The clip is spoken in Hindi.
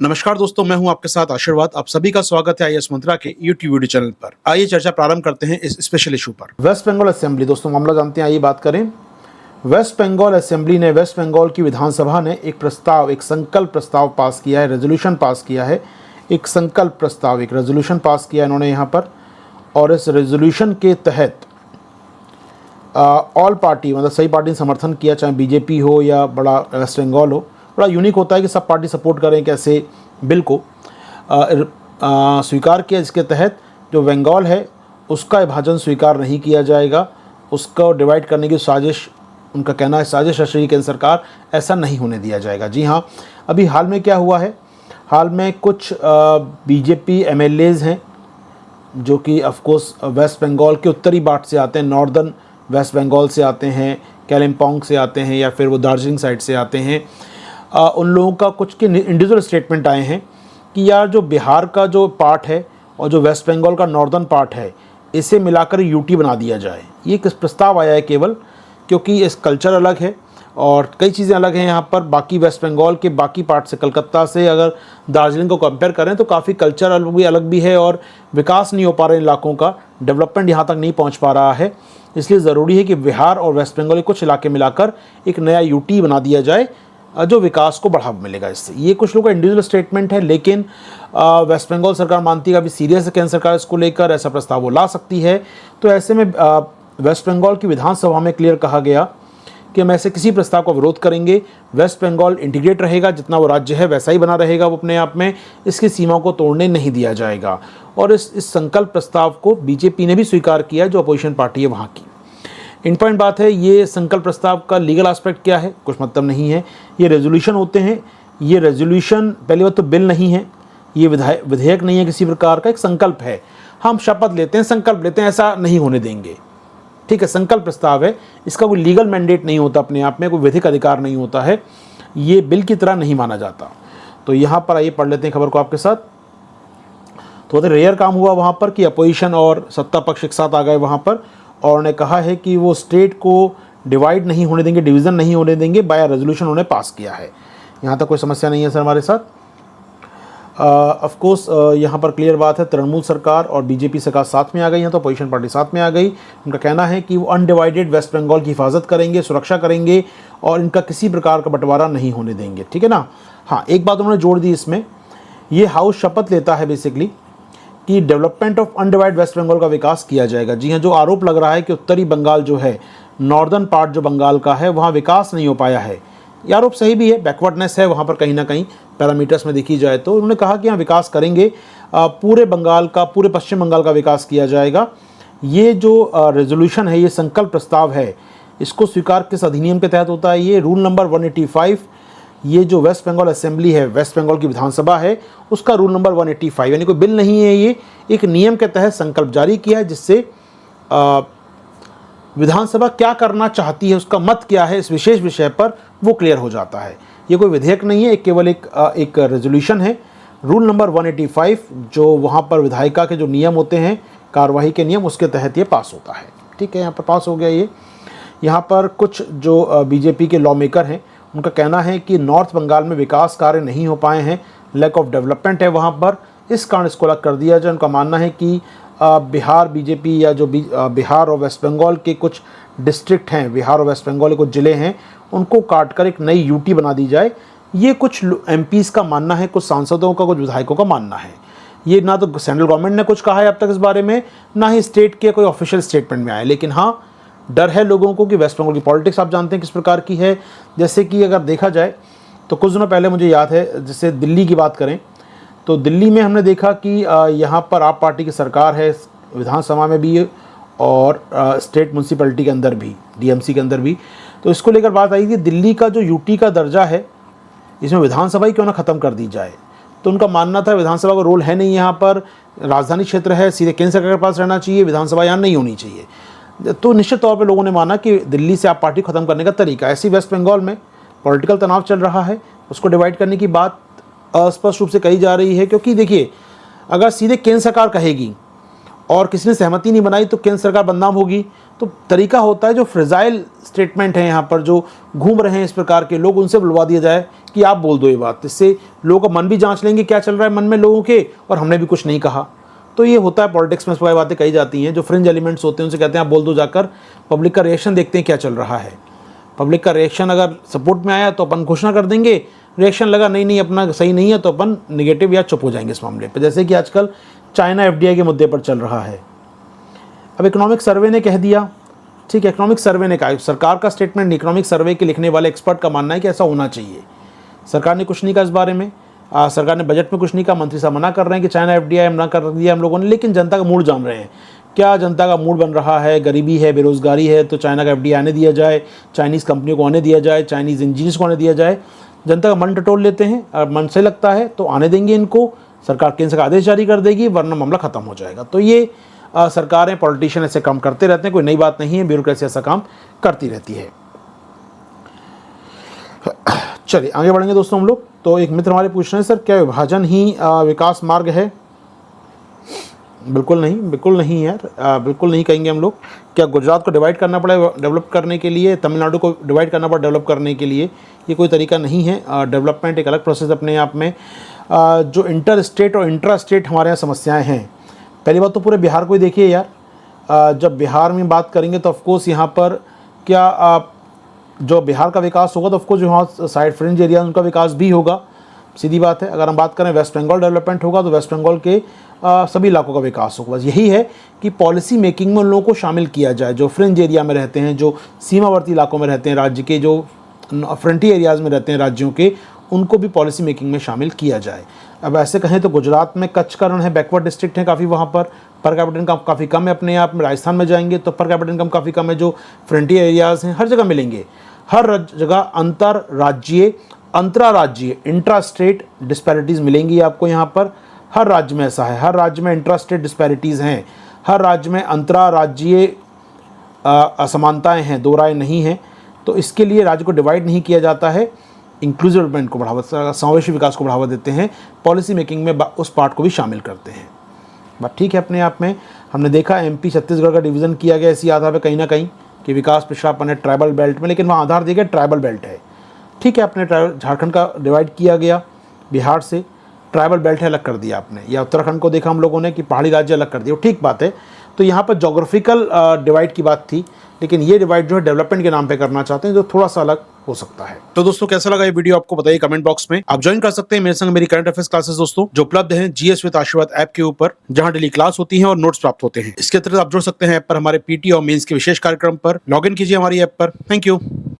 नमस्कार दोस्तों, मैं हूं आपके साथ आशीर्वाद। आप सभी का स्वागत है आईएएस मंत्रा के यूट्यूब वीडियो चैनल पर। आइए चर्चा प्रारंभ करते हैं इस स्पेशल इशू पर। वेस्ट बंगाल असेंबली, दोस्तों मामला जानते हैं, आइए बात करें। वेस्ट बंगाल असेंबली ने, वेस्ट बंगाल की विधानसभा ने एक प्रस्ताव, एक संकल्प प्रस्ताव पास किया है, रेजोल्यूशन पास किया है। एक संकल्प प्रस्ताव, एक रेजोल्यूशन पास किया इन्होंने यहाँ पर। और इस रेजोल्यूशन के तहत ऑल पार्टी, मतलब सही पार्टी ने समर्थन किया, चाहे बीजेपी हो या बड़ा वेस्ट बंगाल हो। बड़ा यूनिक होता है कि सब पार्टी सपोर्ट करें कैसे बिल को स्वीकार किया, जिसके तहत जो बंगाल है उसका विभाजन स्वीकार नहीं किया जाएगा, उसको डिवाइड करने की साजिश, उनका कहना है साजिश रच रही केंद्र सरकार, ऐसा नहीं होने दिया जाएगा। जी हाँ, अभी हाल में क्या हुआ है, हाल में कुछ बीजेपी एमएलएज हैं जो कि ऑफकोर्स वेस्ट बंगाल के उत्तरी बाट से आते हैं, नॉर्दर्न वेस्ट बंगाल से आते हैं, कालिम्पोंग से आते हैं, या फिर वो दार्जिलिंग साइड से आते हैं। उन लोगों का कुछ के इंडिविजुअल स्टेटमेंट आए हैं कि यार जो बिहार का जो पार्ट है और जो वेस्ट बंगाल का नॉर्दर्न पार्ट है, इसे मिलाकर यूटी बना दिया जाए। ये किस प्रस्ताव आया है केवल, क्योंकि इस कल्चर अलग है और कई चीज़ें अलग हैं यहाँ पर। बाकी वेस्ट बंगाल के बाकी पार्ट से, कलकत्ता से अगर दार्जिलिंग को कंपेयर करें तो काफ़ी कल्चर अलग भी है और विकास नहीं हो पा रहा है, इलाकों का डेवलपमेंट यहाँ तक नहीं पहुँच पा रहा है। इसलिए ज़रूरी है कि बिहार और वेस्ट बंगाल के कुछ इलाके मिलाकर एक नया यूटी बना दिया जाए, जो विकास को बढ़ावा मिलेगा इससे। ये कुछ लोगों का इंडिविजुअल स्टेटमेंट है, लेकिन वेस्ट बंगाल सरकार मानती है अभी सीरियस है केंद्र सरकार इसको लेकर, ऐसा प्रस्ताव वो ला सकती है। तो ऐसे में वेस्ट बंगाल की विधानसभा में क्लियर कहा गया कि हम ऐसे किसी प्रस्ताव का विरोध करेंगे। वेस्ट बंगाल इंटीग्रेट रहेगा, जितना वो राज्य है वैसा ही बना रहेगा वो अपने आप में, इसकी सीमाओं को तोड़ने नहीं दिया जाएगा। और इस संकल्प प्रस्ताव को बीजेपी ने भी स्वीकार किया, जो अपोजिशन पार्टी है वहाँ की। इम्पॉर्टेंट बात है, ये संकल्प प्रस्ताव का लीगल एस्पेक्ट क्या है, कुछ मतलब नहीं है। ये रेजोल्यूशन होते हैं, ये रेजोल्यूशन पहली बात तो बिल नहीं है, ये विधेयक नहीं है किसी प्रकार का, एक संकल्प है। हम शपथ लेते हैं, संकल्प लेते हैं, ऐसा नहीं होने देंगे, ठीक है। संकल्प प्रस्ताव है, इसका कोई लीगल मैंडेट नहीं होता अपने आप में, कोई विधिक अधिकार नहीं होता है, ये बिल की तरह नहीं माना जाता। तो यहाँ पर आइए पढ़ लेते हैं खबर को आपके साथ। तो रेयर काम हुआ वहाँ पर कि अपोजिशन और सत्ता पक्ष एक साथ आ गए वहाँ पर, और उन्होंने कहा है कि वो स्टेट को डिवाइड नहीं होने देंगे, डिवीज़न नहीं होने देंगे, बाय रेजोल्यूशन उन्होंने पास किया है। यहाँ तक कोई समस्या नहीं है सर हमारे साथ। ऑफ कोर्स यहाँ पर क्लियर बात है, तृणमूल सरकार और बीजेपी सरकार साथ में आ गई हैं, तो अपोजिशन पार्टी साथ में आ गई। उनका कहना है कि वो अनडिवाइडेड वेस्ट बंगाल की हिफाजत करेंगे, सुरक्षा करेंगे और इनका किसी प्रकार का बंटवारा नहीं होने देंगे, ठीक है ना। हाँ, एक बात उन्होंने जोड़ दी इसमें, ये हाउस शपथ लेता है बेसिकली कि development of undivided West Bengal का विकास किया जाएगा। जी हाँ, जो आरोप लग रहा है कि उत्तरी बंगाल जो है, नॉर्दर्न पार्ट जो बंगाल का है, वहाँ विकास नहीं हो पाया है, ये आरोप सही भी है, बैकवर्डनेस है वहाँ पर कहीं ना कहीं पैरामीटर्स में देखी जाए तो। उन्होंने कहा कि यहाँ विकास करेंगे, पूरे बंगाल का, पूरे पश्चिम बंगाल का विकास किया जाएगा। ये जो रेजोल्यूशन है, ये संकल्प प्रस्ताव है, इसको स्वीकार किस अधिनियम के तहत होता है, ये रूल नंबर 185, ये जो वेस्ट बंगाल असेंबली है, वेस्ट बंगाल की विधानसभा है, उसका रूल नंबर 185, यानी कोई बिल नहीं है, ये एक नियम के तहत संकल्प जारी किया है, जिससे विधानसभा क्या करना चाहती है, उसका मत क्या है इस विशेष विषय पर, वो क्लियर हो जाता है। ये कोई विधेयक नहीं है, केवल एक रेजोल्यूशन है, रूल नंबर 185, जो वहाँ पर विधायिका के जो नियम होते हैं, कार्यवाही के नियम, उसके तहत ये पास होता है, ठीक है। यहाँ पर पास हो गया ये। यहाँ पर कुछ जो बीजेपी के लॉ मेकर हैं, उनका कहना है कि नॉर्थ बंगाल में विकास कार्य नहीं हो पाए हैं, लैक ऑफ डेवलपमेंट है वहाँ पर, इस कारण इसको अलग कर दिया जाए। उनका मानना है कि बिहार बीजेपी या जो बिहार और वेस्ट बंगाल के कुछ डिस्ट्रिक्ट हैं, बिहार और वेस्ट बंगाल के कुछ ज़िले हैं, उनको काटकर एक नई यूटी बना दी जाए। ये कुछ एमपीज़ का मानना है, कुछ सांसदों का, कुछ विधायकों का मानना है। ये ना तो सेंट्रल गवर्नमेंट ने कुछ कहा है अब तक इस बारे में, ना ही स्टेट के कोई ऑफिशियल स्टेटमेंट में आया, लेकिन हाँ, डर है लोगों को कि वेस्ट बंगाल की पॉलिटिक्स आप जानते हैं किस प्रकार की है। जैसे कि अगर देखा जाए तो कुछ दिनों पहले मुझे याद है, जैसे दिल्ली की बात करें तो दिल्ली में हमने देखा कि यहाँ पर आप पार्टी की सरकार है, विधानसभा में भी और स्टेट म्यूनसिपैलिटी के अंदर भी, डीएमसी के अंदर भी। तो इसको लेकर बात आई कि दिल्ली का जो यूटी का दर्जा है, इसमें विधानसभा ही क्यों ना ख़त्म कर दी जाए। तो उनका मानना था विधानसभा का रोल है नहीं यहाँ पर, राजधानी क्षेत्र है, सीधे केंद्र सरकार के पास रहना चाहिए, विधानसभा यहाँ नहीं होनी चाहिए। तो निश्चित तौर पे लोगों ने माना कि दिल्ली से आप पार्टी ख़त्म करने का तरीका, ऐसी वेस्ट बंगाल में पॉलिटिकल तनाव चल रहा है, उसको डिवाइड करने की बात अस्पष्ट रूप से कही जा रही है। क्योंकि देखिए, अगर सीधे केंद्र सरकार कहेगी और किसी ने सहमति नहीं बनाई तो केंद्र सरकार बदनाम होगी। तो तरीका होता है जो फ्रेजाइल स्टेटमेंट है यहाँ पर जो घूम रहे हैं इस प्रकार के लोग, उनसे बुलवा दिया जाए कि आप बोल दो ये बात, इससे लोगों का मन भी जांच लेंगे क्या चल रहा है मन में लोगों के, और हमने भी कुछ नहीं कहा। तो ये होता है पॉलिटिक्स में, वह बातें कही जाती हैं। जो फ्रिंज एलिमेंट्स होते हैं उनसे कहते हैं आप बोल दो जाकर, पब्लिक का रिएक्शन देखते हैं क्या चल रहा है। पब्लिक का रिएक्शन अगर सपोर्ट में आया तो अपन घोषणा कर देंगे, रिएक्शन लगा नहीं अपना सही नहीं है तो अपन निगेटिव या चुप हो जाएंगे इस मामले पर, जैसे कि आजकल चाइना FDI के मुद्दे पर चल रहा है। अब इकोनॉमिक सर्वे ने कह दिया, ठीक है, इकोनॉमिक सर्वे ने कहा, सरकार का स्टेटमेंट, इकोनॉमिक सर्वे के लिखने वाले एक्सपर्ट का मानना है कि ऐसा होना चाहिए। सरकार ने कुछ नहीं कहा इस बारे में, सरकार ने बजट में कुछ नहीं कहा, मंत्री साहब मना कर रहे हैं कि चाइना FDI मना कर दिया हम लोगों ने, लेकिन जनता का मूड जान रहे हैं। क्या जनता का मूड बन रहा है, गरीबी है, बेरोजगारी है, तो चाइना का FDI आने दिया जाए, चाइनीज़ कंपनियों को आने दिया जाए, चाइनीज़ इंजीनियर्स को आने दिया जाए। जनता का मन टटोल लेते हैं और मन से लगता है तो आने देंगे इनको, सरकार केंद्र का आदेश जारी कर देगी, वरना मामला खत्म हो जाएगा। तो ये सरकारें, पॉलिटिशियन ऐसे काम करते रहते हैं, कोई नई बात नहीं है, ब्यूरोक्रेसी ऐसा काम करती रहती है। चलिए आगे बढ़ेंगे दोस्तों हम लोग। तो एक मित्र हमारे पूछ रहे हैं, सर क्या विभाजन ही विकास मार्ग है? बिल्कुल नहीं यार, बिल्कुल नहीं कहेंगे हम लोग। क्या गुजरात को डिवाइड करना पड़े डेवलप करने के लिए, तमिलनाडु को डिवाइड करना पड़े डेवलप करने के लिए? ये कोई तरीका नहीं है। डेवलपमेंट एक अलग प्रोसेस अपने आप में। जो इंटर स्टेट और इंट्रा स्टेट हमारे यहाँ समस्याएं हैं, पहली बात तो पूरे बिहार को ही देखिए यार। जब बिहार में बात करेंगे तो ऑफकोर्स यहाँ पर क्या जो बिहार का विकास होगा तो ऑफकोर्स जो वहाँ साइड फ्रिंज एरिया उनका विकास भी होगा, सीधी बात है। अगर हम बात करें वेस्ट बंगाल डेवलपमेंट होगा तो वेस्ट बंगाल के सभी इलाकों का विकास होगा। बस यही है कि पॉलिसी मेकिंग में उन लोगों को शामिल किया जाए जो फ्रिंज एरिया में रहते हैं, जो सीमावर्ती इलाकों में रहते हैं, राज्य के जो फ्रंटियर एरियाज़ में रहते हैं राज्यों के, उनको भी पॉलिसी मेकिंग में शामिल किया जाए। अब ऐसे कहें तो गुजरात में कच्छ का रण है, बैकवर्ड डिस्ट्रिक्ट है काफ़ी, वहाँ पर कैपिटा इनकम काफ़ी कम है अपने आप में। राजस्थान में जाएंगे तो पर कैपिटा इनकम काफ़ी कम है। जो फ्रंटियर एरियाज़ हैं हर जगह मिलेंगे, हर जगह अंतर्राज्यीय, अंतराराज्यीय, इंट्रा स्टेट डिस्पैरिटीज़ मिलेंगी आपको यहाँ पर। हर राज्य में ऐसा है, हर राज्य में इंट्रा स्टेट डिस्पैरिटीज़ हैं, हर राज्य में अंतराराज्यीय असमानताएँ हैं, दो राय नहीं है। तो इसके लिए राज्य को डिवाइड नहीं किया जाता है, इंक्लूसिव डेवलपमेंट को बढ़ावा, समावेशी विकास को बढ़ावा देते हैं, पॉलिसी मेकिंग में उस पार्ट को भी शामिल करते हैं। बात ठीक है अपने आप में। हमने देखा MP छत्तीसगढ़ का डिवीज़न किया गया इसी आधार पर कहीं ना कहीं कि विकास पिछड़ापन है ट्राइबल बेल्ट में, लेकिन वहाँ आधार दिया गया ट्राइबल बेल्ट है। ठीक है, अपने झारखंड का डिवाइड किया गया बिहार से, ट्राइबल बेल्ट है अलग कर दिया आपने, या उत्तराखंड को देखा हम लोगों ने कि पहाड़ी राज्य अलग कर दिया, ठीक बात है। तो यहाँ पर जोग्राफिकल डिवाइड की बात थी, लेकिन ये डिवाइड जो है डेवलपमेंट के नाम पे करना चाहते हैं, जो थोड़ा सा अलग हो सकता है। तो दोस्तों कैसा लगा ये वीडियो आपको बताइए कमेंट बॉक्स में। आप ज्वाइन कर सकते हैं मेरे संग मेरी करंट अफेयर्स क्लासेस दोस्तों, जो उपलब्ध हैं GS विद आशीर्वाद ऐप के ऊपर, जहां डेली क्लास होती है और नोट्स प्राप्त होते हैं। इसके अतिरिक्त आप जुड़ सकते हैं ऐप पर हमारे PT और मेंस के विशेष कार्यक्रम पर। लॉग इन कीजिए हमारी ऐप पर। Thank you.